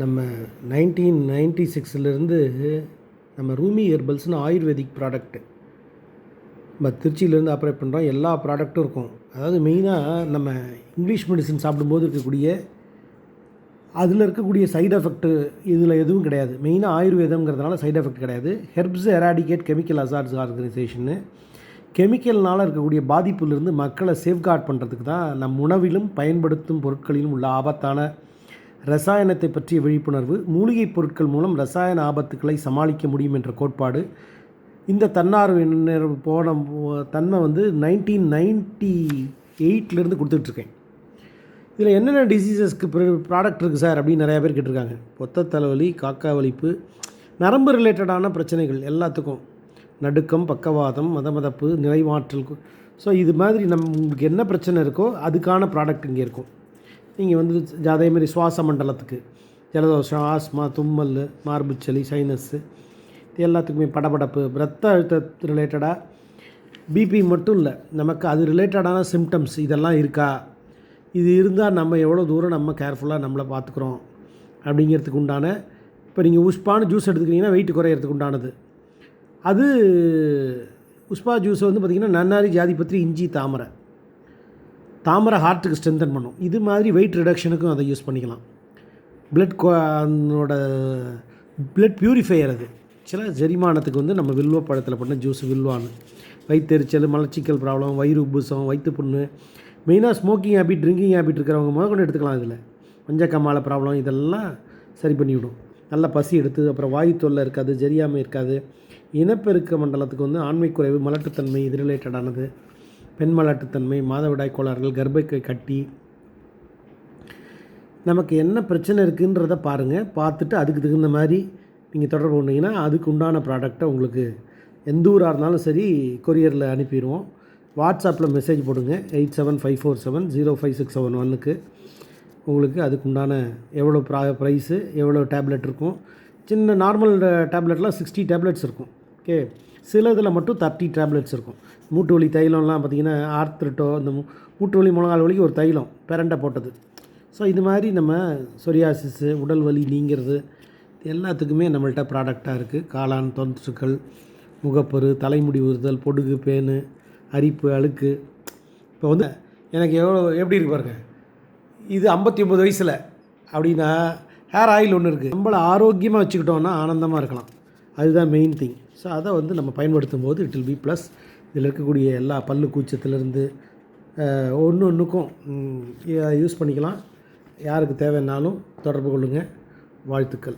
நம்ம 1996லேருந்து நம்ம Rumi ஹெர்பல்ஸ்னு ayurvedic product நம்ம திருச்சியிலேருந்து ஆப்ரேட் பண்ணுறோம். எல்லா ப்ராடக்ட்டும் இருக்கும். அதாவது மெயினாக நம்ம இங்கிலீஷ் மெடிசன் சாப்பிடும்போது இருக்கக்கூடிய அதில் இருக்கக்கூடிய சைடு எஃபெக்ட்டு இதில் எதுவும் கிடையாது. மெயினாக ஆயுர்வேதம்ங்கிறதுனால சைடு எஃபெக்ட் கிடையாது. ஹெர்ப்ஸ் எராடிகேட் கெமிக்கல் அசார்ட்ஸ் ஆர்கனைசேஷன்னு கெமிக்கல்னால் இருக்கக்கூடிய பாதிப்புலேருந்து மக்களை சேஃப்கார்ட் பண்ணுறதுக்கு தான் நம் உணவிலும் பயன்படுத்தும் பொருட்களிலும் உள்ள ஆபத்தான ரசாயனத்தை பற்றிய விழிப்புணர்வு, மூலிகைப் பொருட்கள் மூலம் ரசாயன ஆபத்துக்களை சமாளிக்க முடியும் என்ற கோட்பாடு. இந்த தன்னார்வ போன தன்மை 1998லேருந்து கொடுத்துட்ருக்கேன். இதில் என்னென்ன டிசீசஸ்க்கு ப்ராடக்ட் இருக்குது சார் அப்படின்னு நிறையா பேர் கேட்டிருக்காங்க. பொத்த தலைவலி, காக்கா வலிப்பு, நரம்பு ரிலேட்டடான பிரச்சனைகள் எல்லாத்துக்கும், நடுக்கம், பக்கவாதம், மதமதப்பு, நிலைமாற்றல். ஸோ இது மாதிரி உங்களுக்கு என்ன பிரச்சனை இருக்கோ அதுக்கான ப்ராடக்ட் இங்கே இருக்கும். நீங்கள் அதேமாதிரி சுவாச மண்டலத்துக்கு ஜலதோஷம், ஆஸ்மா, தும்மல், மார்புச்சளி, சைனஸ்ஸு, இது எல்லாத்துக்குமே படபடப்பு, ரத்த அழுத்த ரிலேட்டடாக, பிபி மட்டும் இல்லை, நமக்கு அது ரிலேட்டடான சிம்டம்ஸ் இதெல்லாம் இருக்கா, இது இருந்தால் நம்ம எவ்வளோ தூரம் நம்ம கேர்ஃபுல்லாக நம்மளை பார்த்துக்குறோம் அப்படிங்கிறதுக்கு உண்டான. இப்போ நீங்கள் உஷ்பான்னு ஜூஸ் எடுத்துக்கிட்டிங்கன்னா வெயிட் குறையிறதுக்கு உண்டானது. அது உஷ்பா ஜூஸ் பார்த்திங்கன்னா நன்னாரி, ஜாதிபத்திரி, இஞ்சி, தாமரை ஹார்ட்டுக்கு ஸ்ட்ரென்தன் பண்ணும். இது மாதிரி வெயிட் ரிடக்ஷனுக்கும் அதை யூஸ் பண்ணிக்கலாம். பிளட் பியூரிஃபையர் அது. சில ஜெரிமானத்துக்கு நம்ம வில்வ பழத்தில் பண்ண ஜூஸ், வில்வான்னு. வயிற்றெரிச்சல், மலச்சிக்கல் ப்ராப்ளம், வயிறு உப்புசம், வயிற்று புண்ணு, மெயினாக ஸ்மோக்கிங் ஹேபிட், ட்ரிங்கிங் ஹேபிட் இருக்கிறவங்க கொண்டு எடுத்துக்கலாம். இதில் மஞ்சக்கம்மால ப்ராப்ளம் இதெல்லாம் சரி பண்ணிவிடும். நல்லா பசி எடுத்து, அப்புறம் வாயு தொல்லை இருக்காது, ஜெரியாமை இருக்காது. இனப்பெருக்க மண்டலத்துக்கு ஆண்மை குறைவு, மலட்டுத்தன்மை இது ரிலேட்டடானது. பெண் மலட்டுத்தன்மை, மாதவிடாய் கோளாறுகள், கர்ப்பை கட்டி, நமக்கு என்ன பிரச்சனை இருக்குன்றதை பாருங்கள். பார்த்துட்டு அதுக்கு தகுந்த மாதிரி நீங்கள் தொடர்பு கொண்டீங்கன்னா அதுக்கு உண்டான ப்ராடக்டை உங்களுக்கு எந்த ஊராக இருந்தாலும் சரி கொரியரில் அனுப்பிடுவோம். வாட்ஸ்அப்பில் மெசேஜ் போடுங்க 8754705671க்கு. உங்களுக்கு அதுக்கு உண்டான எவ்வளோ ப்ரைஸு, எவ்வளோ டேப்லெட் இருக்கும். சின்ன நார்மல் டேப்லெட்லாம் 60 டேப்லெட்ஸ் இருக்கும். ஓகே, சில இதில் மட்டும் 30 டேப்லெட்ஸ் இருக்கும். மூட்டு வலி தைலம்லாம் பார்த்திங்கன்னா ஆர்த்ரிட்டோ, இந்த மூட்டு வலி, முழங்கால் வலிக்கு ஒரு தைலம் பெரண்டை போட்டது. ஸோ இது மாதிரி நம்ம சொரியாசிஸு, உடல் வலி நீங்கிறது எல்லாத்துக்குமே நம்மள்கிட்ட ப்ராடக்டாக இருக்குது. காளான் தொற்றுக்கள், முகப்பரு, தலைமுடி உறுதல், பொடுகு, பேனு, அரிப்பு, அழுக்கு. இப்போ எனக்கு எப்படி இருக்கு பாருங்க. இது 59 வயசில் அப்படின்னா ஹேர் ஆயில் ஒன்று இருக்குது. நம்மளை ஆரோக்கியமாக வச்சுக்கிட்டோன்னா ஆனந்தமாக இருக்கலாம். அதுதான் மெயின் திங். ஸோ அதை நம்ம பயன்படுத்தும் போது இட் வில் பி ப்ளஸ். இதில் இருக்கக்கூடிய எல்லா பல்லு கூச்சத்துலேருந்து ஒன்றுக்கும் யூஸ் பண்ணிக்கலாம். யாருக்கு தேவைன்னாலும் தொடர்பு கொள்ளுங்கள். வாழ்த்துக்கள்.